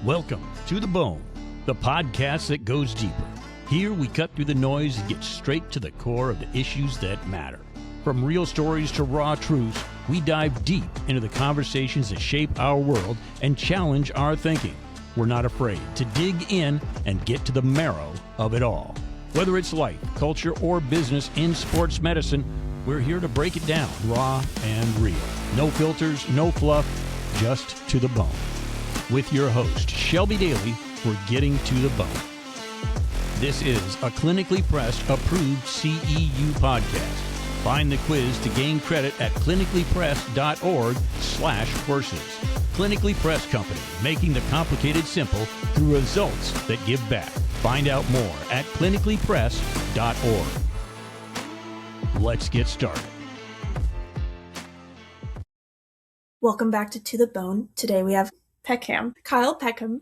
Welcome to The Bone, the podcast that goes deeper. Here we cut through the noise and get straight to the core of the issues that matter. From real stories to raw truths, we dive deep into the conversations that shape our world and challenge our thinking. We're not afraid to dig in and get to the marrow of it all. Whether it's life, culture, or business in sports medicine, we're here to break it down raw and real. No filters, no fluff, just to the bone. With your host, Shelby Daly, we're getting to the bone. This is a clinically pressed, approved CEU podcast. Find the quiz to gain credit at clinicallypressed.org/courses. Clinically Pressed Company, making the complicated simple through results that give back. Find out more at clinicallypressed.org. Let's get started. Welcome back to the Bone. Today we have Kyle Peckham,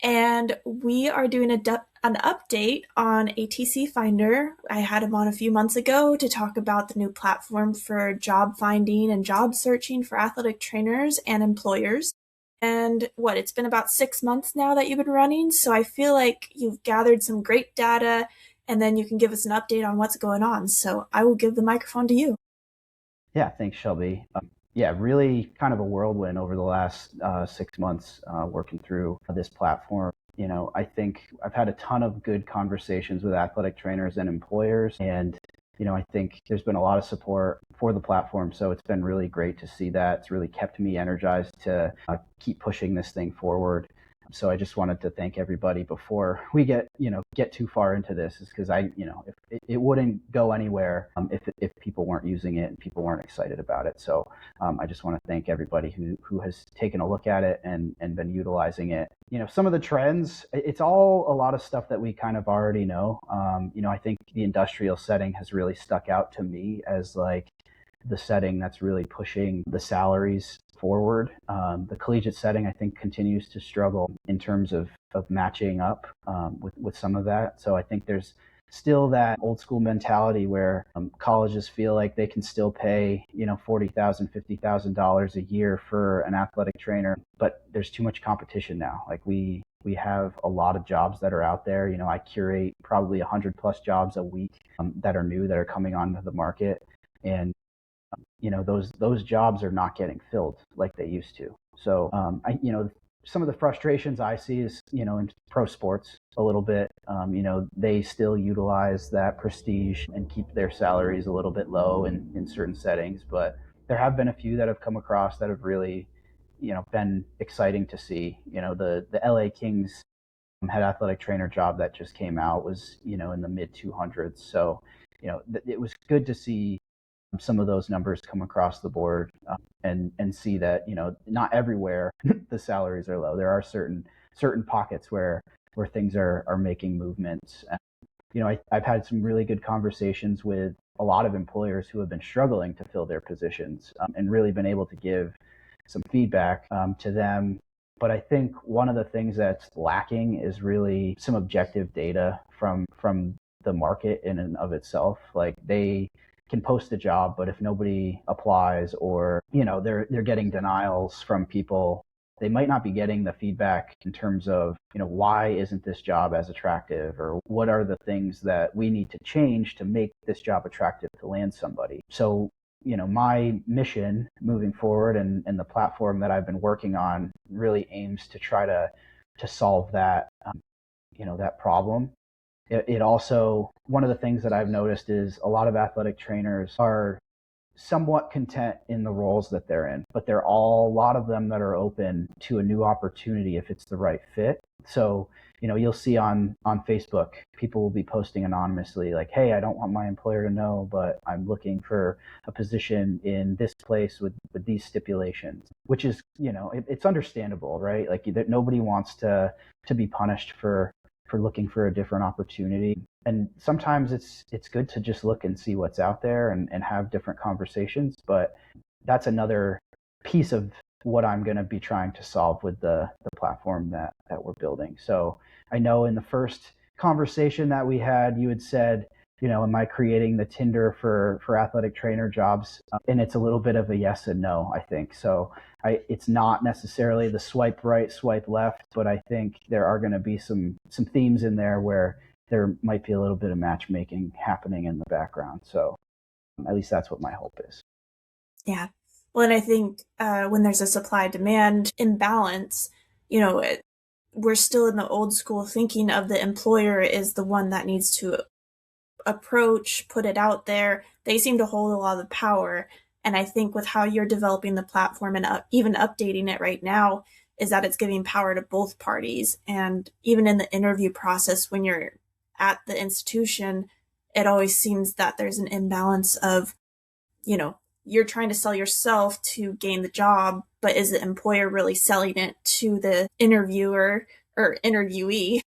and we are doing an update on ATC Finder. I had him on a few months ago to talk about the new platform for job finding and job searching for athletic trainers and employers. And it's been about 6 months now that you've been running, so I feel like you've gathered some great data, and then you can give us an update on what's going on. So I will give the microphone to you. Yeah, thanks, Shelby. Really kind of a whirlwind over the last 6 months working through this platform. I think I've had a ton of good conversations with athletic trainers and employers, and I think there's been a lot of support for the platform. So it's been really great to see that. It's really kept me energized to keep pushing this thing forward. So I just wanted to thank everybody before we get too far into this, is because if it wouldn't go anywhere if people weren't using it and people weren't excited about it. So I just want to thank everybody who has taken a look at it and been utilizing it. Some of the trends, it's all a lot of stuff that we kind of already know. I think the industrial setting has really stuck out to me as like the setting that's really pushing the salaries forward. The collegiate setting, I think, continues to struggle in terms of matching up with some of that. So I think there's still that old school mentality where colleges feel like they can still pay, $40,000, $50,000 a year for an athletic trainer, but there's too much competition now. Like we have a lot of jobs that are out there. I curate probably 100 plus jobs a week that are new, that are coming onto the market. And those jobs are not getting filled like they used to. So, some of the frustrations I see is, in pro sports a little bit, they still utilize that prestige and keep their salaries a little bit low in certain settings. But there have been a few that have come across that have really, been exciting to see. The LA Kings head athletic trainer job that just came out was, in the mid 200s. So, it was good to see some of those numbers come across the board and see that, not everywhere the salaries are low. There are certain pockets where things are making movements. I've had some really good conversations with a lot of employers who have been struggling to fill their positions and really been able to give some feedback to them. But I think one of the things that's lacking is really some objective data from the market in and of itself. Like they can post a job, but if nobody applies, or they're getting denials from people, they might not be getting the feedback in terms of why isn't this job as attractive, or what are the things that we need to change to make this job attractive to land somebody. So my mission moving forward and the platform that I've been working on really aims to try to solve that that problem. It also, one of the things that I've noticed is a lot of athletic trainers are somewhat content in the roles that they're in, but a lot of them that are open to a new opportunity if it's the right fit. So, you'll see on Facebook, people will be posting anonymously like, hey, I don't want my employer to know, but I'm looking for a position in this place with these stipulations, which is, it's understandable, right? Like nobody wants to be punished for looking for a different opportunity. And sometimes it's good to just look and see what's out there and have different conversations. But that's another piece of what I'm going to be trying to solve with the platform that we're building. So I know in the first conversation that we had, you had said, am I creating the Tinder for athletic trainer jobs? And it's a little bit of a yes and no, I think. So it's not necessarily the swipe right, swipe left, but I think there are going to be some themes in there where there might be a little bit of matchmaking happening in the background. So at least that's what my hope is. Yeah. Well, and I think when there's a supply demand imbalance, we're still in the old school thinking of the employer is the one that needs to approach, put it out there. They seem to hold a lot of the power. And I think with how you're developing the platform and even updating it right now, is that it's giving power to both parties. And even in the interview process, when you're at the institution, it always seems that there's an imbalance of, you're trying to sell yourself to gain the job, but is the employer really selling it to the interviewer or interviewee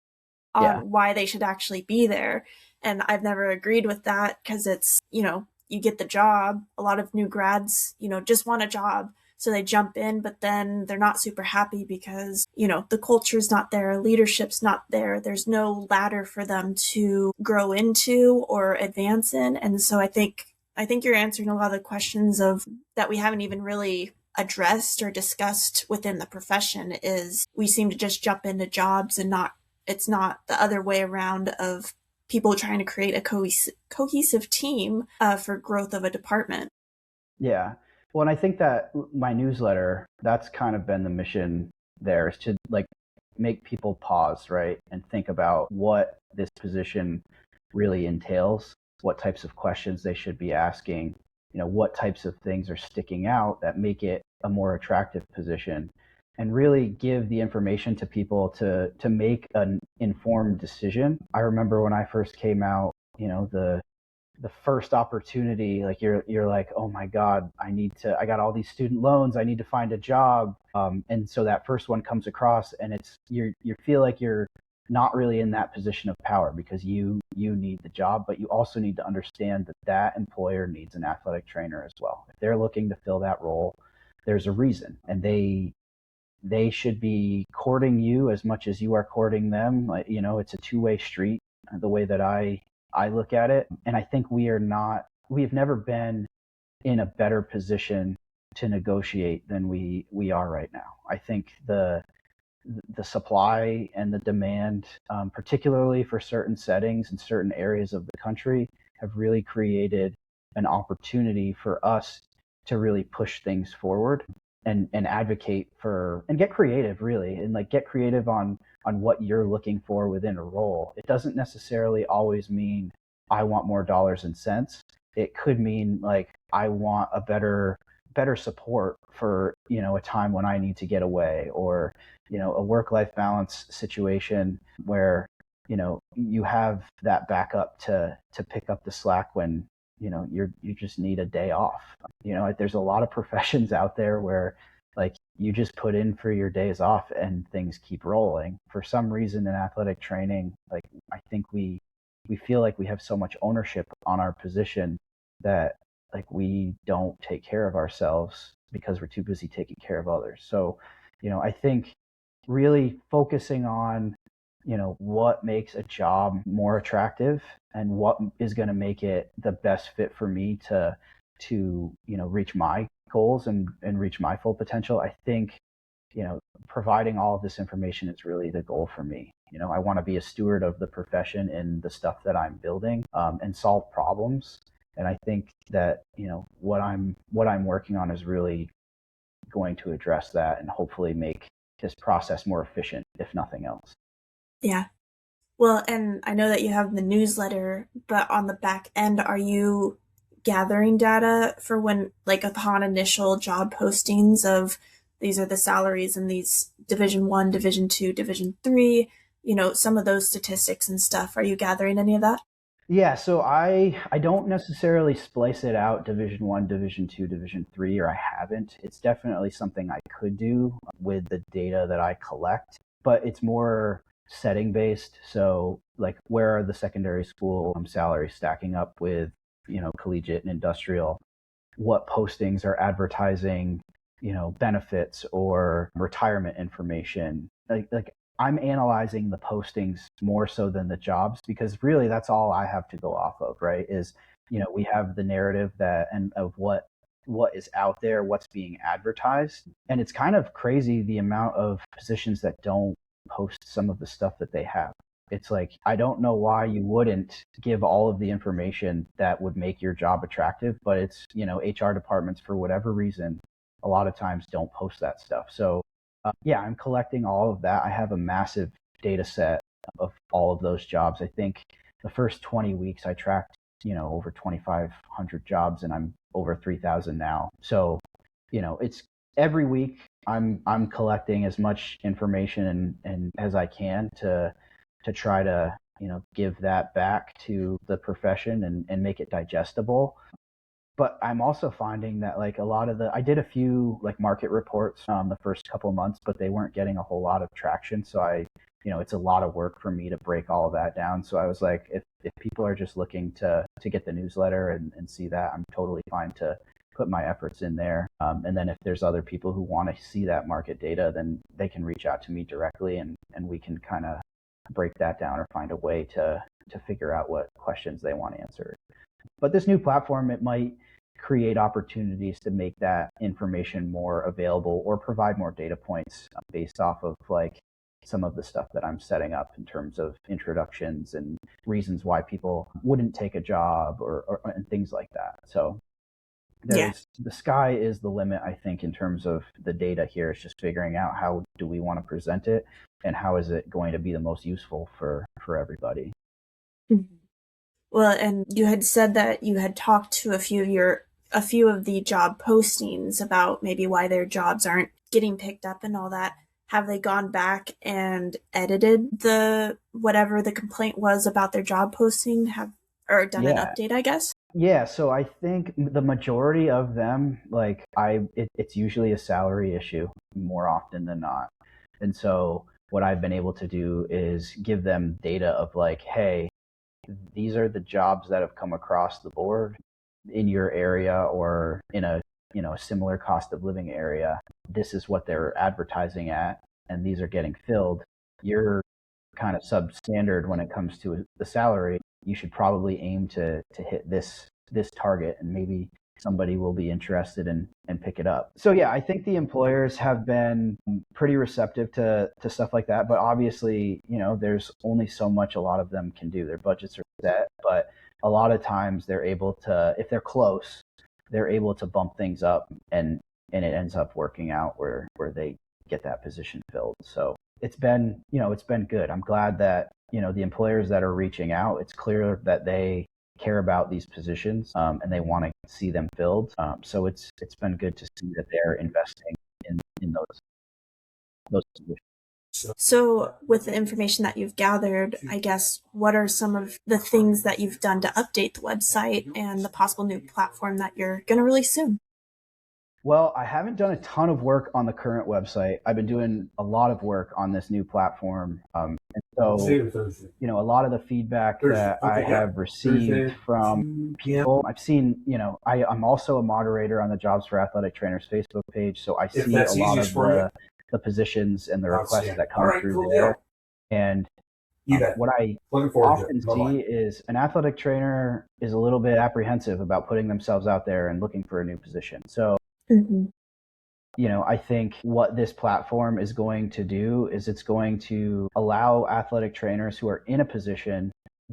on why they should actually be there? And I've never agreed with that because it's, you get the job. A lot of new grads, just want a job. So they jump in, but then they're not super happy because, the culture's not there, leadership's not there. There's no ladder for them to grow into or advance in. And so I think you're answering a lot of the questions of that we haven't even really addressed or discussed within the profession. Is we seem to just jump into jobs and it's not the other way around of people trying to create a cohesive team for growth of a department. Yeah. Well, and I think that my newsletter, that's kind of been the mission there, is to make people pause, right? And think about what this position really entails, what types of questions they should be asking, what types of things are sticking out that make it a more attractive position, and really give the information to people to make an informed decision. I remember when I first came out, the first opportunity, you're like, oh my God, I got all these student loans, I need to find a job. And so that first one comes across and you feel like you're not really in that position of power because you need the job, but you also need to understand that employer needs an athletic trainer as well. If they're looking to fill that role, there's a reason, and they should be courting you as much as you are courting them. It's a two-way street, the way that I look at it. And I think we've never been in a better position to negotiate than we are right now. I think the supply and the demand, particularly for certain settings and certain areas of the country, have really created an opportunity for us to really push things forward and advocate for and get creative, really, and get creative on what you're looking for within a role. It doesn't necessarily always mean I want more dollars and cents. It could mean I want a better support for a time when I need to get away, or a work-life balance situation where you have that backup to pick up the slack when you just need a day off. There's a lot of professions out there where you just put in for your days off and things keep rolling. For some reason in athletic training, I think we feel like we have so much ownership on our position that we don't take care of ourselves because we're too busy taking care of others. So, I think really focusing on what makes a job more attractive and what is going to make it the best fit for me to reach my goals and reach my full potential. I think providing all of this information is really the goal for me. I want to be a steward of the profession and the stuff that I'm building, and solve problems. And I think that what I'm working on is really going to address that and hopefully make this process more efficient, if nothing else. Yeah. Well, and I know that you have the newsletter, but on the back end, are you gathering data for when, upon initial job postings of these are the salaries in these Division 1, Division 2, Division 3, some of those statistics and stuff? Are you gathering any of that? Yeah, so I don't necessarily splice it out Division 1, Division 2, Division 3, or I haven't. It's definitely something I could do with the data that I collect, but it's more setting based. So where are the secondary school salaries stacking up with collegiate and industrial? What postings are advertising benefits or retirement information? I'm analyzing the postings more so than the jobs, because really that's all I have to go off of, right? Is, we have the narrative that and of what is out there, what's being advertised. And it's kind of crazy the amount of positions that don't post some of the stuff that they have. It's like, I don't know why you wouldn't give all of the information that would make your job attractive, but it's, HR departments, for whatever reason, a lot of times don't post that stuff. So yeah, I'm collecting all of that. I have a massive data set of all of those jobs. I think the first 20 weeks I tracked, over 2,500 jobs, and I'm over 3,000 now. So, it's every week I'm collecting as much information and as I can to try to, give that back to the profession and make it digestible. But I'm also finding that like I did a few like market reports the first couple of months, but they weren't getting a whole lot of traction. So it's a lot of work for me to break all of that down. So I was like, if people are just looking to get the newsletter and see that, I'm totally fine to put my efforts in there. And then if there's other people who want to see that market data, then they can reach out to me directly, and we can kind of break that down or find a way to figure out what questions they want answered. But this new platform, it might create opportunities to make that information more available or provide more data points based off of like some of the stuff that I'm setting up in terms of introductions and reasons why people wouldn't take a job or and things like that. So the sky is the limit, I think, in terms of the data here. It's just figuring out how do we want to present it and how is it going to be the most useful for everybody. Mm-hmm. Well, and you had said that you had talked to a few of the job postings about maybe why their jobs aren't getting picked up and all that. Have they gone back and edited whatever the complaint was about their job posting, or done an update, I guess? Yeah, so I think the majority of them, like it's usually a salary issue more often than not. And so what I've been able to do is give them data of like, hey, these are the jobs that have come across the board in your area or in a similar cost of living area. This is what they're advertising at, and these are getting filled. You're kind of substandard when it comes to the salary. You should probably aim to hit this target, and maybe somebody will be interested and pick it up. So yeah, I think the employers have been pretty receptive to stuff like that. But obviously, there's only so much a lot of them can do. Their budgets are set, but a lot of times they're able to, if they're close, they're able to bump things up, and it ends up working out where they get that position filled. So it's been good. I'm glad that, the employers that are reaching out, it's clear that they care about these positions and they want to see them filled. So it's been good to see that they're investing in those positions. So with the information that you've gathered, I guess, what are some of the things that you've done to update the website and the possible new platform that you're going to release soon? Well, I haven't done a ton of work on the current website. I've been doing a lot of work on this new platform. And so, a lot of the feedback that I have received from people, I've seen, I'm also a moderator on the Jobs for Athletic Trainers Facebook page. So I see a lot of the positions and the requests that come through there. And what I often see is an athletic trainer is a little bit apprehensive about putting themselves out there and looking for a new position. So I think what this platform is going to do is it's going to allow athletic trainers who are in a position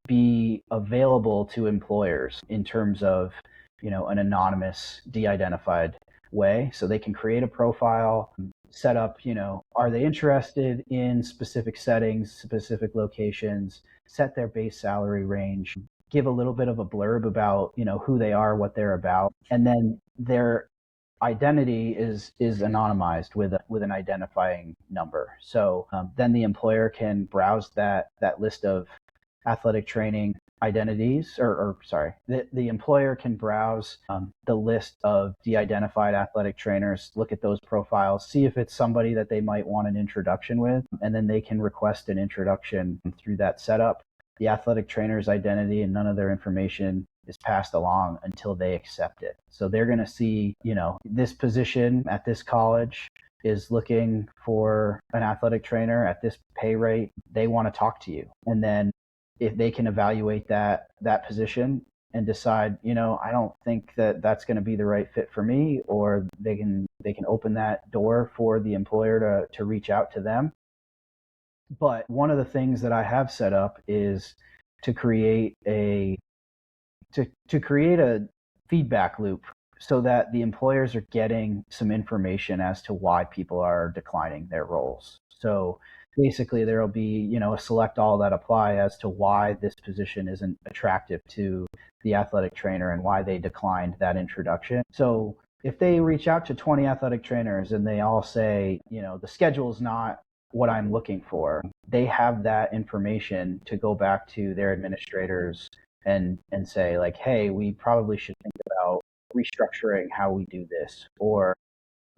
be available to employers in terms of, an anonymous, de-identified way. So they can create a profile, set up, are they interested in specific settings, specific locations, set their base salary range, give a little bit of a blurb about, who they are, what they're about, and then their identity is anonymized with an identifying number. So then the employer can browse that list of athletic training identities, the employer can browse the list of de-identified athletic trainers, look at those profiles, see if it's somebody that they might want an introduction with, and then they can request an introduction through that setup. The athletic trainer's identity and none of their information is passed along until they accept it. So they're going to see, this position at this college, is looking for an athletic trainer at this pay rate, they want to talk to you. And then if they can evaluate that position and decide, I don't think that that's going to be the right fit for me, or they can open that door for the employer to reach out to them. But one of the things that I have set up is to create a feedback loop so that the employers are getting some information as to why people are declining their roles. So basically there'll be, a select all that apply as to why this position isn't attractive to the athletic trainer and why they declined that introduction. So if they reach out to 20 athletic trainers and they all say, the schedule is not what I'm looking for, they have that information to go back to their administrators and say like, hey, we probably should think about restructuring how we do this. Or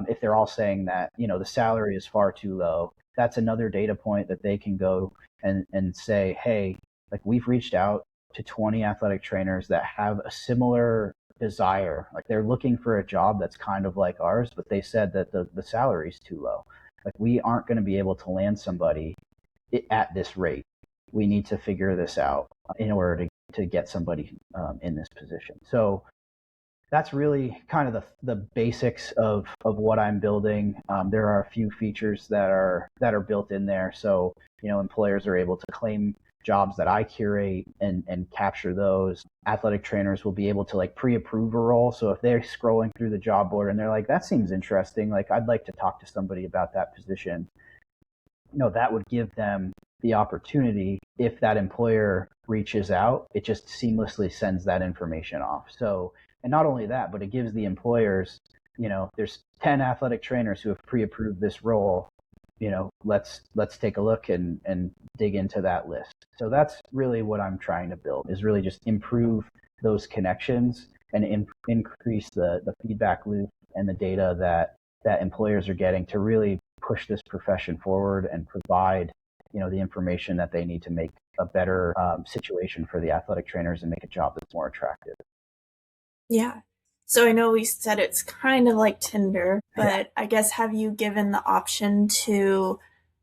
if they're all saying that, the salary is far too low, that's another data point that they can go and say, hey, like we've reached out to 20 athletic trainers that have a similar desire. Like they're looking for a job that's kind of like ours, but they said that the salary is too low. Like we aren't going to be able to land somebody at this rate. We need to figure this out in order to get somebody in this position. So that's really kind of the basics of what I'm building. There are a few features that are built in there. So, employers are able to claim jobs that I curate and capture those. Athletic trainers will be able to like pre-approve a role. So if they're scrolling through the job board and they're like, that seems interesting, like I'd like to talk to somebody about that position, that would give them the opportunity. If that employer reaches out, it just seamlessly sends that information off. So, and not only that, but it gives the employers, there's 10 athletic trainers who have pre-approved this role, let's take a look and dig into that list. So that's really what I'm trying to build, is really just improve those connections and increase the feedback loop and the data that employers are getting to really push this profession forward and provide, the information that they need to make a better situation for the athletic trainers and make a job that's more attractive. Yeah. So I know we said it's kind of like Tinder, but I guess have you given the option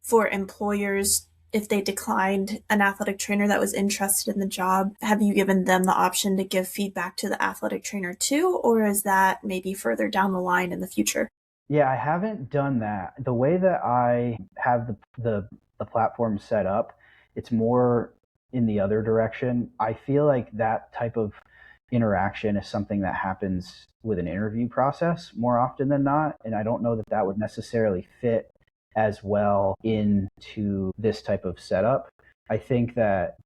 for employers, if they declined an athletic trainer that was interested in the job, have you given them the option to give feedback to the athletic trainer too? Or is that maybe further down the line in the future? Yeah, I haven't done that. The way that I have the platform set up, it's more in the other direction. I feel like that type of interaction is something that happens with an interview process more often than not. And I don't know that that would necessarily fit as well into this type of setup. I think that,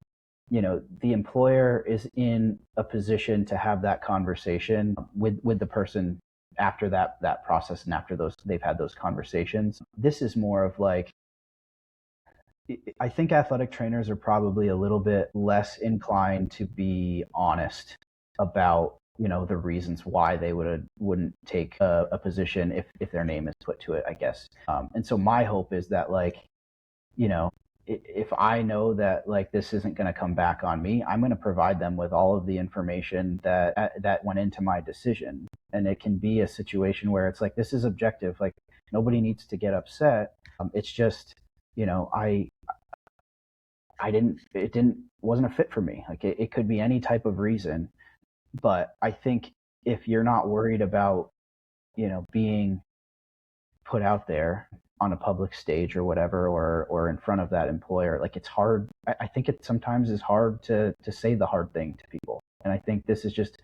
the employer is in a position to have that conversation with the person after that process and after they've had those conversations. This is more of like, I think athletic trainers are probably a little bit less inclined to be honest about, the reasons why they wouldn't take a position if their name is put to it, I guess. And so my hope is that like, if I know that like this isn't going to come back on me, I'm going to provide them with all of the information that went into my decision. And it can be a situation where it's like, this is objective, like nobody needs to get upset. It's just, it wasn't a fit for me. Like it could be any type of reason, but I think if you're not worried about, being put out there on a public stage or whatever, or in front of that employer, like it's hard. I think it sometimes is hard to say the hard thing to people. And I think this is just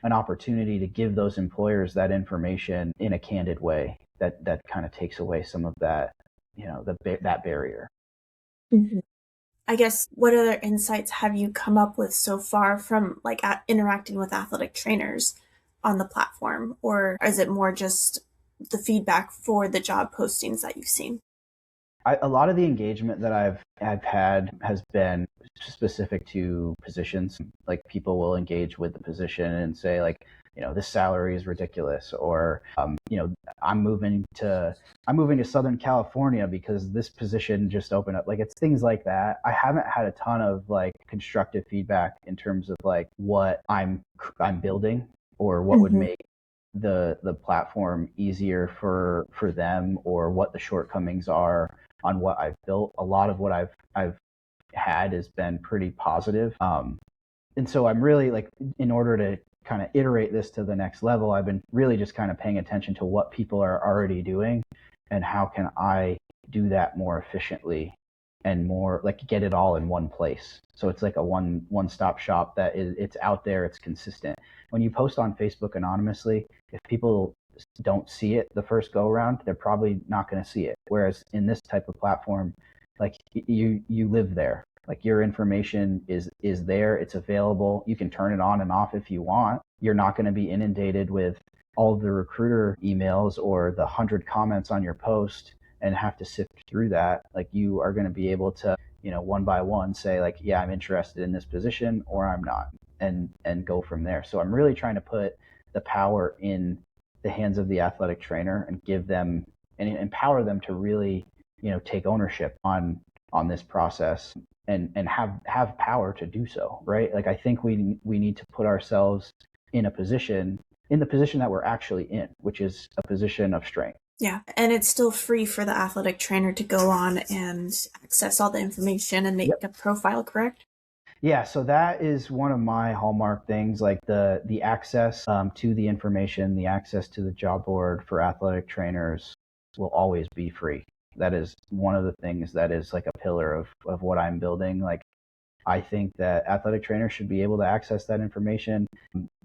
an opportunity to give those employers that information in a candid way that kind of takes away some of that, that barrier. Mm-hmm. I guess what other insights have you come up with so far from like interacting with athletic trainers on the platform? Or is it more just the feedback for the job postings that you've seen? A lot of the engagement that I've had has been specific to positions. Like people will engage with the position and say like, this salary is ridiculous, or I'm moving to Southern California because this position just opened up. Like it's things like that. I haven't had a ton of like constructive feedback in terms of like what I'm building or what would make the platform easier for them, or what the shortcomings are on what I've built. A lot of what I've had has been pretty positive. And so I'm really like, in order to kind of iterate this to the next level, I've been really just kind of paying attention to what people are already doing and how can I do that more efficiently and more like get it all in one place. So it's like a one-stop shop that it's out there, it's consistent. When you post on Facebook anonymously, if people don't see it the first go around, they're probably not going to see it. Whereas in this type of platform, like you live there. Like your information is there, it's available. You can turn it on and off if you want. You're not going to be inundated with all of the recruiter emails or the 100 comments on your post and have to sift through that. Like you are going to be able to, one by one say like, yeah, I'm interested in this position or I'm not, and go from there. So I'm really trying to put the power in the hands of the athletic trainer and give them and empower them to really, take ownership on this process and have power to do so, right? Like I think we need to put ourselves in the position that we're actually in, which is a position of strength. Yeah, and it's still free for the athletic trainer to go on and access all the information and make a profile, correct? Yeah, so that is one of my hallmark things, like the access to the information, the access to the job board for athletic trainers will always be free. That is one of the things that is like a pillar of what I'm building. Like I think that athletic trainers should be able to access that information.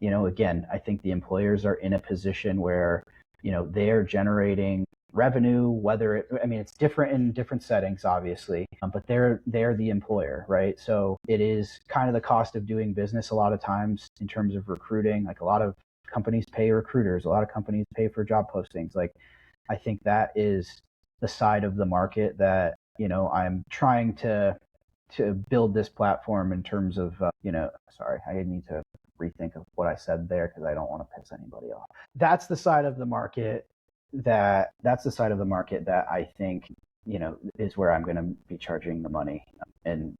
Again, I think the employers are in a position where, they're generating revenue, it's different in different settings, obviously, but they're the employer, right? So it is kind of the cost of doing business a lot of times in terms of recruiting. Like a lot of companies pay recruiters, a lot of companies pay for job postings. Like I think that is the side of the market that, I'm trying to build this platform in terms of, sorry, I need to rethink of what I said there because I don't want to piss anybody off. That's the side of the market that I think, is where I'm going to be charging the money and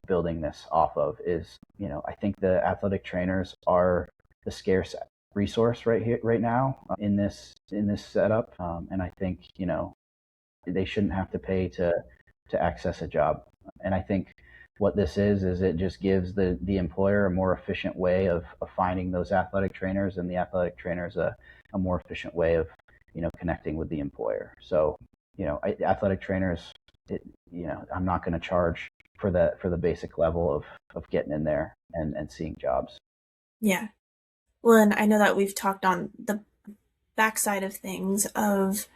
building this off of is, I think the athletic trainers are the scarce resource right now in this setup. And I think, they shouldn't have to pay to access a job. And I think what this is it just gives the employer a more efficient way of finding those athletic trainers, and the athletic trainers a more efficient way of, connecting with the employer. So, athletic trainers, I'm not going to charge for the basic level of getting in there and seeing jobs. Yeah. Well, and I know that we've talked on the backside of things of,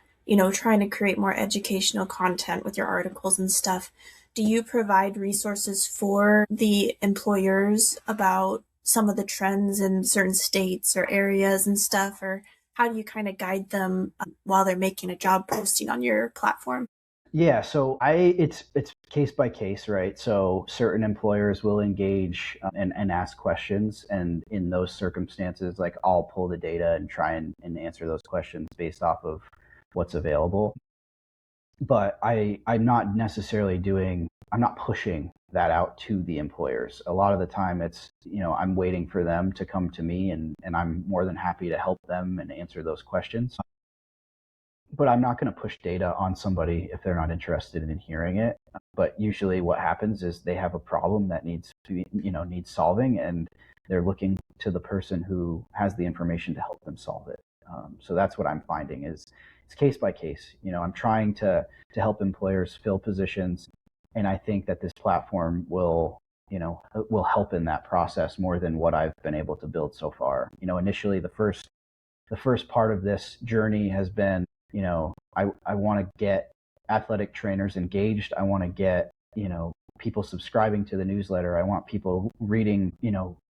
trying to create more educational content with your articles and stuff. Do you provide resources for the employers about some of the trends in certain states or areas and stuff, or how do you kind of guide them while they're making a job posting on your platform? Yeah, so it's case by case, right? So certain employers will engage and ask questions, and in those circumstances, like I'll pull the data and try and answer those questions based off of what's available. But I'm not pushing that out to the employers. A lot of the time it's, I'm waiting for them to come to me, and I'm more than happy to help them and answer those questions. But I'm not going to push data on somebody if they're not interested in hearing it. But usually what happens is they have a problem that needs solving, and they're looking to the person who has the information to help them solve it. So that's what I'm finding is it's case by case. I'm trying to help employers fill positions, and I think that this platform will help in that process more than what I've been able to build so far. Initially the first part of this journey has been, I want to get athletic trainers engaged. I want to get, people subscribing to the newsletter. I want people reading,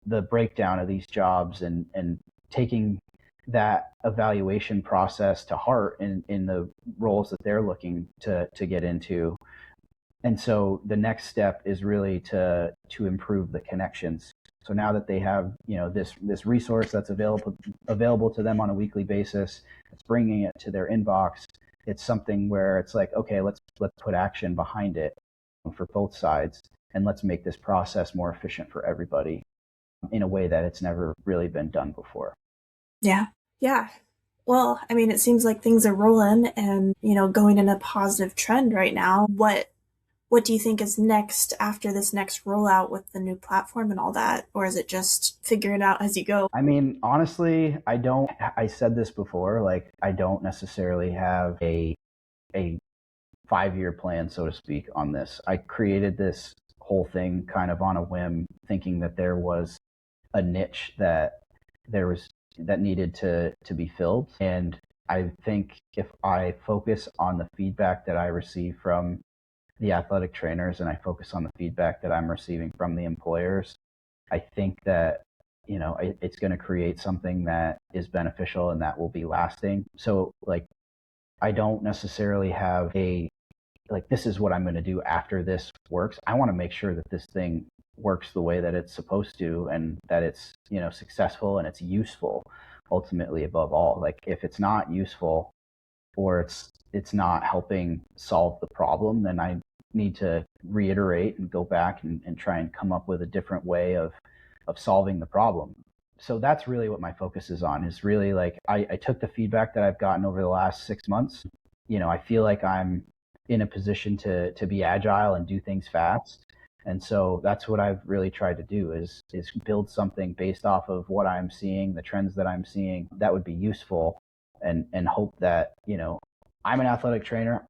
the breakdown of these jobs and taking that evaluation process to heart in the roles that they're looking to get into. And so the next step is really to improve the connections. So now that they have, this resource that's available to them on a weekly basis, it's bringing it to their inbox. It's something where it's like, okay, let's put action behind it for both sides, and let's make this process more efficient for everybody in a way that it's never really been done before. Yeah. Yeah. Well, I mean, it seems like things are rolling and, going in a positive trend right now. What do you think is next after this next rollout with the new platform and all that? Or is it just figure it out as you go? I mean, honestly, I said this before, like I don't necessarily have a 5-year plan, so to speak, on this. I created this whole thing kind of on a whim, thinking that there was a niche there was that needed to be filled. And I think if I focus on the feedback that I receive from the athletic trainers and I focus on the feedback that I'm receiving from the employers, I think that it's going to create something that is beneficial and that will be lasting. So like I don't necessarily have a like this is what I'm going to do after this works. I want to make sure that this thing works the way that it's supposed to and that it's successful and it's useful ultimately above all. Like if it's not useful or it's not helping solve the problem, then I need to reiterate and go back and try and come up with a different way of solving the problem. So that's really what my focus is on, is really like I took the feedback that I've gotten over the last 6 months. I feel like I'm in a position to be agile and do things fast. And so that's what I've really tried to do is build something based off of what I'm seeing, the trends that I'm seeing that would be useful, and hope that, I'm an athletic trainer.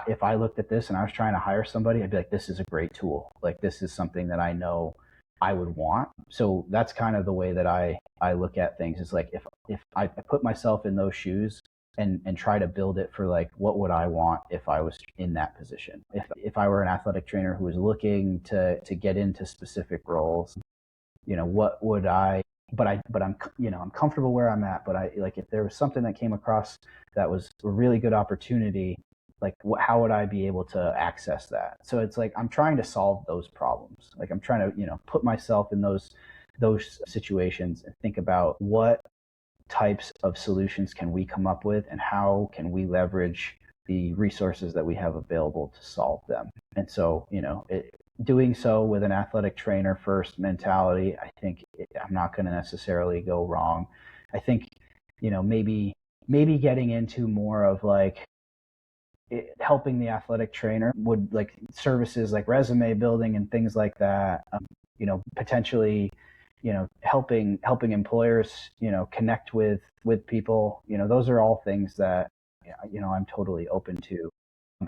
If I looked at this and I was trying to hire somebody, I'd be like, this is a great tool. Like this is something that I know I would want. So that's kind of the way that I look at things. It's like if I put myself in those shoes and try to build it for like what would I want if I was in that position. If I were an athletic trainer who was looking to get into specific roles, what would I but I'm I'm comfortable where I'm at, but I like if there was something that came across that was a really good opportunity, like how would I be able to access that? So it's like I'm trying to solve those problems. Like I'm trying to, put myself in those situations and think about what types of solutions can we come up with and how can we leverage the resources that we have available to solve them. And so, doing so with an athletic trainer first mentality, I think I'm not going to necessarily go wrong. I think, maybe getting into more of like helping the athletic trainer would like services like resume building and things like that. Potentially, helping employers, connect with people. Those are all things that I'm totally open to.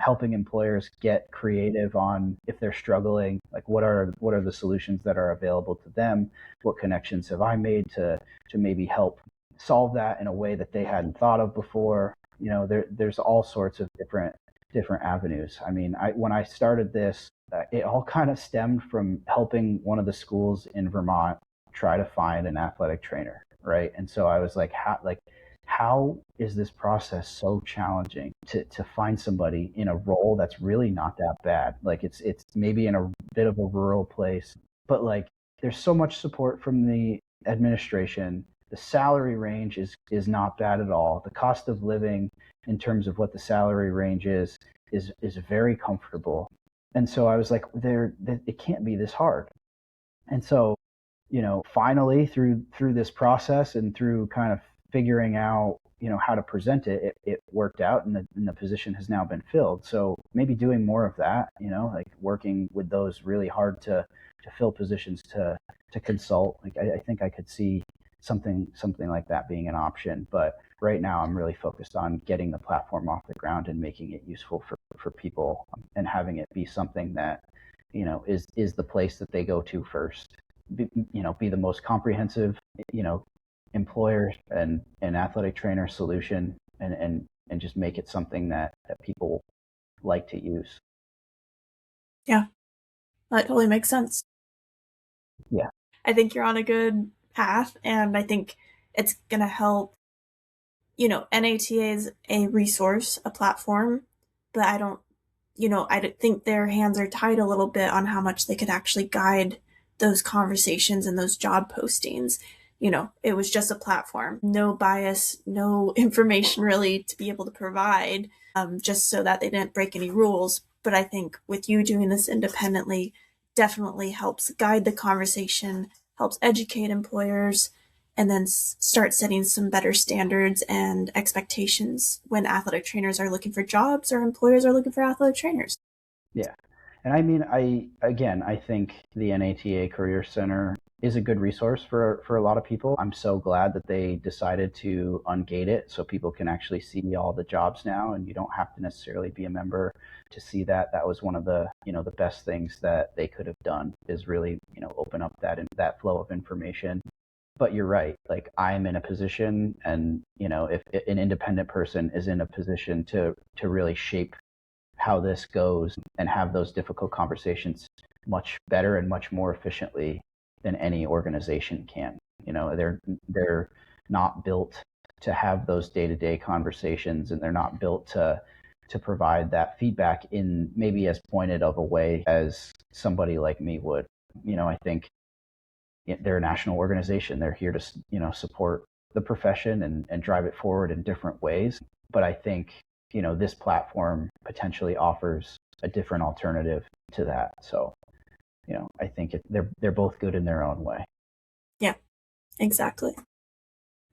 Helping employers get creative on if they're struggling, like what are the solutions that are available to them, what connections have I made to maybe help solve that in a way that they hadn't thought of before. There's all sorts of different avenues. I mean, when I started this, it all kind of stemmed from helping one of the schools in Vermont try to find an athletic trainer, right? And so I was like, how is this process so challenging to find somebody in a role that's really not that bad? Like it's maybe in a bit of a rural place, but like there's so much support from the administration. The salary range is not bad at all. The cost of living in terms of what the salary range is very comfortable. And so I was like, it can't be this hard. And so, finally through this process and through kind of figuring out, how to present it, it worked out and the position has now been filled. So maybe doing more of that, like working with those really hard to fill positions to consult. Like I think I could see something like that being an option. But right now I'm really focused on getting the platform off the ground and making it useful for people and having it be something that, is the place that they go to first. Be the most comprehensive, employer and athletic trainer solution and just make it something that people like to use. Yeah, that totally makes sense. Yeah. I think you're on a good path, and I think it's going to help. NATA is a resource, a platform, but I think their hands are tied a little bit on how much they could actually guide those conversations and those job postings. It was just a platform, no bias, no information really to be able to provide, just so that they didn't break any rules. But I think with you doing this independently, definitely helps guide the conversation, helps educate employers, and then start setting some better standards and expectations when athletic trainers are looking for jobs or employers are looking for athletic trainers. Yeah. And I mean, I think the NATA Career Center is a good resource for a lot of people. I'm so glad that they decided to ungate it so people can actually see all the jobs now, and you don't have to necessarily be a member to see that. That was one of the, the best things that they could have done, is really, open up that flow of information. But you're right. Like, I'm in a position, and, if an independent person is in a position to really shape how this goes and have those difficult conversations much better and much more efficiently than any organization can. They're not built to have those day-to-day conversations, and they're not built to provide that feedback in maybe as pointed of a way as somebody like me would. I think they're a national organization. They're here to, support the profession and drive it forward in different ways. But I think, this platform potentially offers a different alternative to that. So, I think they're both good in their own way. Yeah, exactly.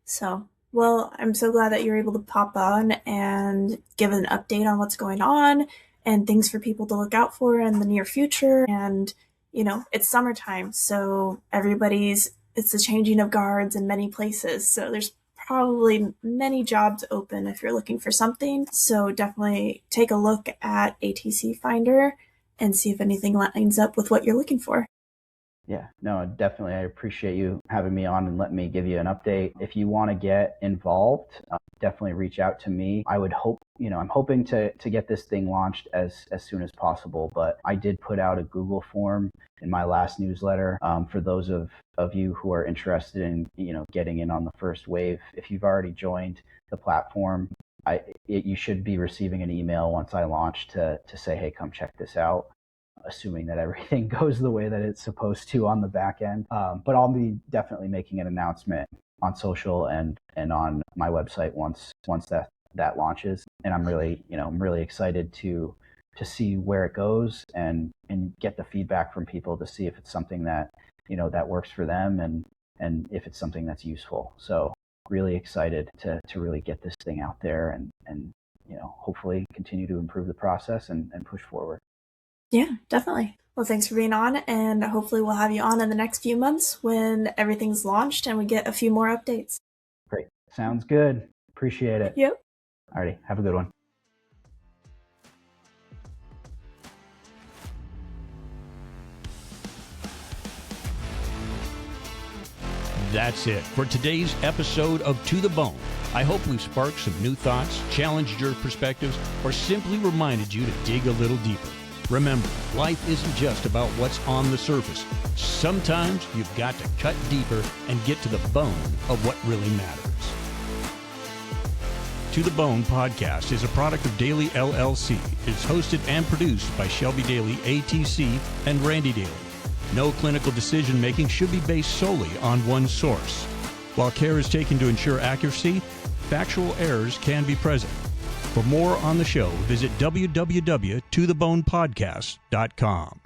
So, well, I'm so glad that you're able to pop on and give an update on what's going on and things for people to look out for in the near future. And, it's summertime, so it's the changing of guards in many places. So there's probably many jobs open if you're looking for something. So definitely take a look at ATC Finder and see if anything lines up with what you're looking for. Yeah, no, definitely. I appreciate you having me on and letting me give you an update. If you want to get involved, definitely reach out to me. I would hope, I'm hoping to get this thing launched as soon as possible, but I did put out a Google form in my last newsletter for those of you who are interested in, getting in on the first wave. If you've already joined the platform, you should be receiving an email once I launch to say, hey, come check this out, assuming that everything goes the way that it's supposed to on the back end. But I'll be definitely making an announcement on social and on my website once that launches. And I'm really excited to see where it goes and get the feedback from people to see if it's something that, that works for them and if it's something that's useful. So really excited to really get this thing out there and hopefully continue to improve the process and push forward. Yeah, definitely. Well, thanks for being on, and hopefully we'll have you on in the next few months when everything's launched and we get a few more updates. Great. Sounds good. Appreciate it. Yep. Alrighty. Have a good one. That's it for today's episode of To The Bone. I hope we've sparked some new thoughts, challenged your perspectives, or simply reminded you to dig a little deeper. Remember, life isn't just about what's on the surface. Sometimes you've got to cut deeper and get to the bone of what really matters. To The Bone podcast is a product of Daily LLC. It's hosted and produced by Shelby Daly, ATC, and Randy Daly. No clinical decision-making should be based solely on one source. While care is taken to ensure accuracy, factual errors can be present. For more on the show, visit www.tothebonepodcast.com.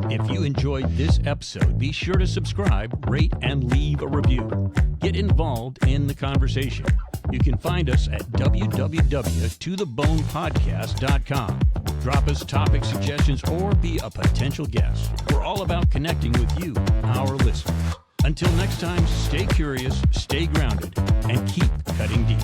If you enjoyed this episode, be sure to subscribe, rate, and leave a review. Get involved in the conversation. You can find us at www.tothebonepodcast.com. Drop us topic suggestions or be a potential guest. We're all about connecting with you, our listeners. Until next time, stay curious, stay grounded, and keep cutting deep.